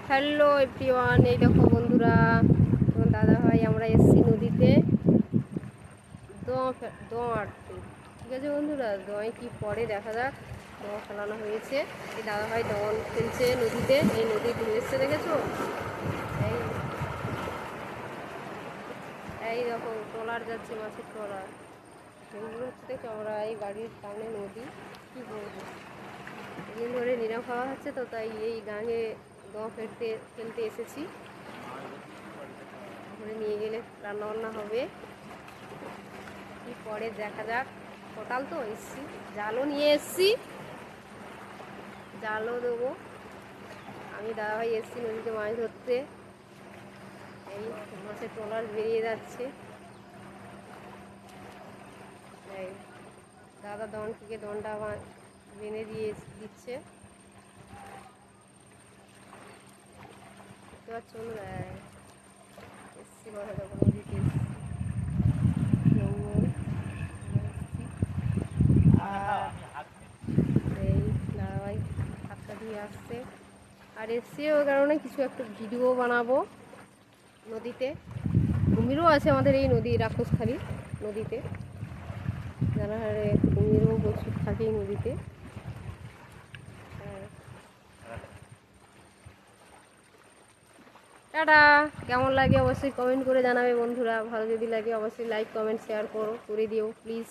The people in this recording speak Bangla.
হ্যালো এভরিওয়ান, এই দেখো বন্ধুরা, তোমার দাদা ভাই আমরা এসছি নদীতে দোঁ আটতে। ঠিক আছে বন্ধুরা, দোঁয়ায় কি পরে দেখা যাক। দোঁ ফেলানো হয়েছে, এই দাদা ভাই দোঁ ফেলছে নদীতে। এই নদী ঢেউ এসছে, দেখেছো? এই এই দেখো ট্রলার যাচ্ছে, মাছের ট্রলার। ঢেউগুলো হচ্ছে দেখো, আমরা এই বাড়ির সামনে নদী, কী বলবো, দিন ধরে নিরাম খাওয়া হচ্ছে তো, তাই এই গাঙে দোঁ ফেলতে এসেছি। ধরে নিয়ে গেলে রান্নাবান্না হবে, কি পরে দেখা যাক। সকাল তো এসছি, জালও নিয়ে এসছি, জালও দেবো। আমি দাদাভাই এসছি নদীতে মাছ ধরতে। এই মাছের ট্রলার বেরিয়ে যাচ্ছে। এই দাদা দনটা বেঁধে দিচ্ছে, বুঝতে পারছো বন্ধুরা? এসছি কথা দেখো, নদীতে এসছি, আর এই দাদাভাই হাতটা ধুয়ে আসছে। আর এসছি ওই কারণে কিছু একটা ভিডিও বানাবো নদীতে। কুমিরও আছে আমাদের এই নদী রাক্ষসখালী নদীতে, জানাহারে কুমিরও প্রচুর থাকে এই নদীতে। হ্যাঁ, টাটা। কেমন লাগে অবশ্যই কমেন্ট করে জানাবে বন্ধুরা। ভালো যদি লাগে অবশ্যই লাইক কমেন্ট শেয়ার করে দিও প্লিজ।